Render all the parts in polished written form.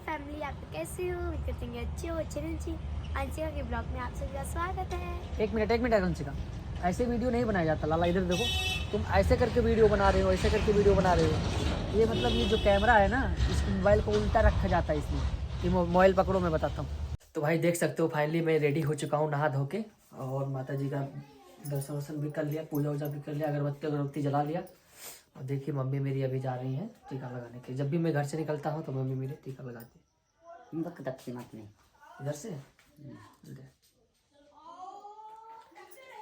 Family, आप कैसे हो? उम्मीद करते हैं अच्छे हो। चैनल जी अंशिका के ब्लॉग में आप सभी का स्वागत है। एक मिनट अंशिका, ऐसे वीडियो नहीं बनाया जाता। लाला इधर देखो, तुम ऐसे करके वीडियो बना रहे हो, ऐसे करके वीडियो बना रहे हो। ये मतलब ये जो कैमरा है ना, इस मोबाइल को उल्टा रखा जाता है इसमें। ये मोबाइल पकड़ो, मैं बताता हूँ। तो भाई देख सकते हो, फाइनली मैं रेडी हो चुका हूँ नहा धो के, और माता जी का दर्शन वर्शन भी कर लिया, पूजा वूजा भी कर लिया, अगरबत्ती जला लिया। और देखिए मम्मी मेरी अभी जा रही हैं टीका लगाने के। जब भी मैं घर से निकलता हूँ तो मम्मी मेरी टीका लगाती है। इधर से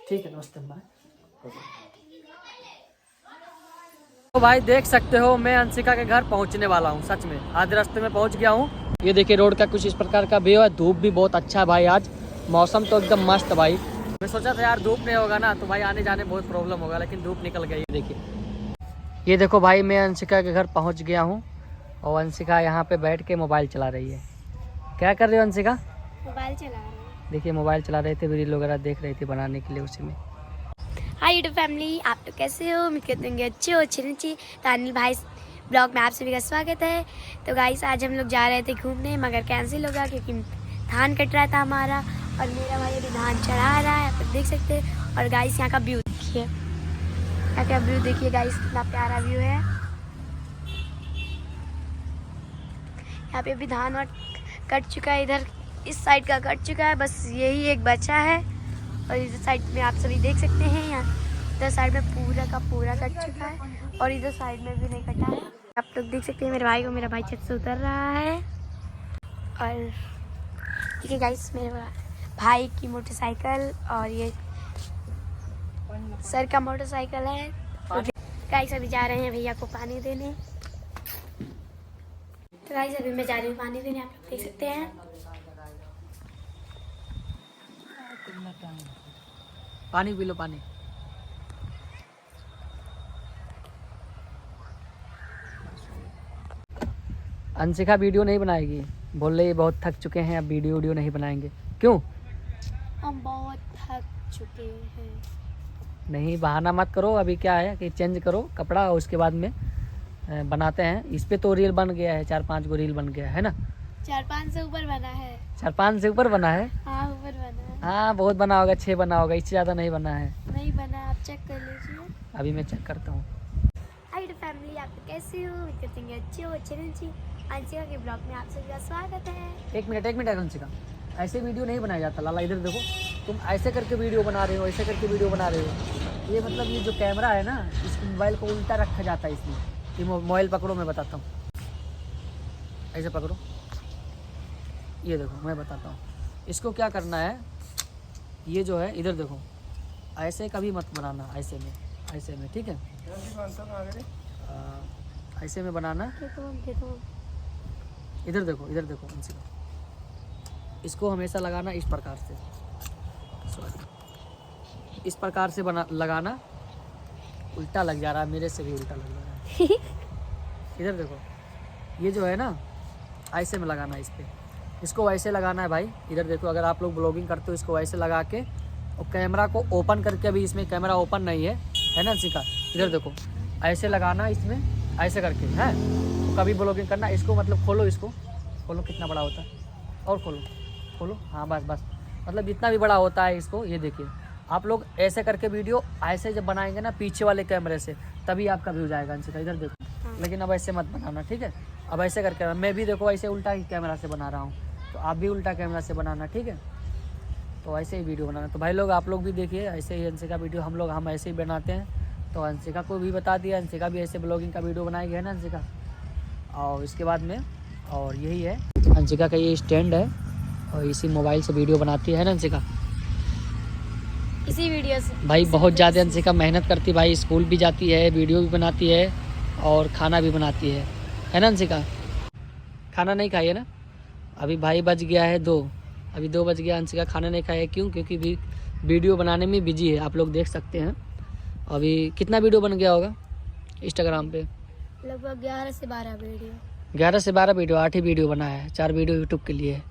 ठीक है, नमस्ते बाय। तो भाई देख सकते हो, मैं अंशिका के घर पहुंचने वाला हूं। सच में आधे रास्ते में पहुंच गया हूं। ये देखिए रोड का कुछ इस प्रकार का व्यू है। धूप भी बहुत अच्छा है भाई, आज मौसम तो एकदम मस्त भाई। मैं सोचा था यार धूप नहीं होगा ना तो भाई आने जाने बहुत प्रॉब्लम होगा, लेकिन धूप निकल गई। ये देखो भाई, मैं अंशिका के घर पहुँच गया हूँ, और अंशिका यहाँ पे बैठ के मोबाइल चला रही है। क्या कर रही हो अंशिका? मोबाइल चला रहे हैं। देखिए मोबाइल चला रहे थे, रील वगैरह देख रही थी बनाने के लिए उसी में। हाय यूट्यूब फैमिली, आप तो कैसे हो? उम्मीद करते हैं अच्छे हो। चैनल जी तानिल भाई ब्लॉग में आप सभी का स्वागत है। तो गाइस आज हम लोग जा रहे थे घूमने, मगर कैंसिल होगा क्योंकि धान कट रहा था हमारा, और मेरा भाई अभी धान चढ़ा रहा है, आप देख सकते हैं। और गाइस यहाँ का व्यू देखिए, यहाँ का व्यू देखिए गाइस, कितना प्यारा व्यू है। यहाँ पे अभी धान और कट चुका है, इधर इस साइड का कट चुका है, बस यही एक बचा है। और इधर साइड में आप सभी देख सकते हैं, यहाँ इधर साइड में पूरा का पूरा कट चुका है, और इधर साइड में भी नहीं कटा है। आप लोग देख सकते हैं मेरे भाई को, मेरा भाई छत से उतर रहा है। और ठीक है गाइस, मेरे भाई की मोटरसाइकिल, और ये सर का मोटरसाइकिल है। तो गाइस अभी जा रहे हैं भैया को पानी देने। तो गाइस अभी मैं जा रही हूँ पानी देने, आप लोग देख सकते हैं। पानी पी लो, पानी। अंशिका वीडियो नहीं बनाएगी, बोल रही है बहुत थक चुके हैं, अब वीडियो नहीं बनाएंगे। क्यों? हम बहुत थक चुके हैं। नहीं बहाना मत करो, अभी क्या है कि चेंज करो कपड़ा, और उसके बाद में बनाते हैं। इस पे तो रील बन गया है, 4-5 गो रील बन गया है ना। 4-5 से ऊपर बना है। 4-5 से ऊपर बना है। हाँ ऊपर बना है। हाँ बहुत बना होगा, 6 बना होगा, इससे ज़्यादा नहीं बना है। नहीं बना, आप चेक कर लीजिए। अभी मैं चेक करता हूँ। हाय फैमिली, आप तो कैसे हो? उम्मीद करते हैं अच्छे हो। चैनल जी अंशिका के ब्लॉग में आप सभी का स्वागत है। एक मिनट अंशिका, ऐसे वीडियो नहीं बनाया जाता। लाला इधर देखो, तुम ऐसे करके वीडियो बना रहे हो, ऐसे करके वीडियो बना रहे हो। ये मतलब ये जो कैमरा है ना, इस मोबाइल को उल्टा रखा जाता है इसमें। ये मोबाइल पकड़ो, मैं बताता हूँ। ऐसे पकड़ो, ये देखो मैं बताता हूँ। इसको क्या करना है, ये जो है इधर देखो, ऐसे कभी मत बनाना, ऐसे में ठीक है। ऐसे में बनाना। इधर देखो अंशिका, इसको हमेशा लगाना इस प्रकार से, इस प्रकार से लगाना। उल्टा लग जा रहा है, मेरे से भी उल्टा लग रहा है। इधर देखो, ये जो है ना, ऐसे में लगाना इस पे, इसको वैसे लगाना है भाई। इधर देखो, अगर आप लोग ब्लॉगिंग करते हो इसको वैसे लगा के, और कैमरा को ओपन करके, अभी इसमें कैमरा ओपन नहीं है ना अंशिका। इधर देखो ऐसे लगाना इसमें, ऐसे करके है। तो कभी ब्लॉगिंग करना, इसको मतलब खोलो, इसको खोलो, कितना बड़ा होता है, और खोलो। हाँ बस मतलब जितना भी बड़ा होता है इसको। ये देखिए आप लोग ऐसे करके वीडियो ऐसे जब बनाएंगे ना पीछे वाले कैमरे से, तभी आपका व्यू जाएगा अंशिका। इधर देखो, लेकिन अब ऐसे मत बनाना, ठीक है। अब ऐसे करके, मैं भी देखो ऐसे उल्टा ही कैमरा से बना रहा हूँ, तो आप भी उल्टा कैमरा से बनाना, ठीक है। तो ऐसे ही वीडियो बनाना। तो भाई लोग आप लोग भी देखिए ऐसे ही अंशिका वीडियो, हम ऐसे ही बनाते हैं। तो अंशिका को भी बता दिया, अंशिका भी ऐसे ब्लॉगिंग का वीडियो बनाएगी, है ना अंशिका। और इसके बाद में, और यही है अंशिका का ये स्टैंड है, और इसी मोबाइल से वीडियो बनाती है ना अंशिका। इसी वीडियो से भाई बहुत ज़्यादा अंशिका मेहनत करती भाई, स्कूल भी जाती है, वीडियो भी बनाती है, और खाना भी बनाती है ना अंशिका। खाना नहीं खाई है ना अभी, भाई बज गया है 2, अभी 2 बज गया, अंशिका खाना नहीं खाया। क्यों? क्योंकि भी वीडियो बनाने में बिजी है। आप लोग देख सकते हैं अभी कितना वीडियो बन गया होगा इंस्टाग्राम पे, लगभग 11 से 12 वीडियो। 11 से 12 वीडियो, 8 ही वीडियो बनाया है, 4 वीडियो यूट्यूब के लिए है,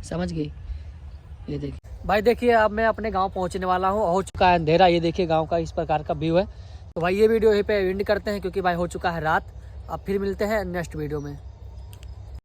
समझ गई। ये देखिए भाई, देखिए अब मैं अपने गांव पहुंचने वाला हूं, हो चुका है अंधेरा। ये देखिए गांव का इस प्रकार का व्यू है। तो भाई ये वीडियो यहीं पे एंड करते हैं, क्योंकि भाई हो चुका है रात। अब फिर मिलते हैं नेक्स्ट वीडियो में।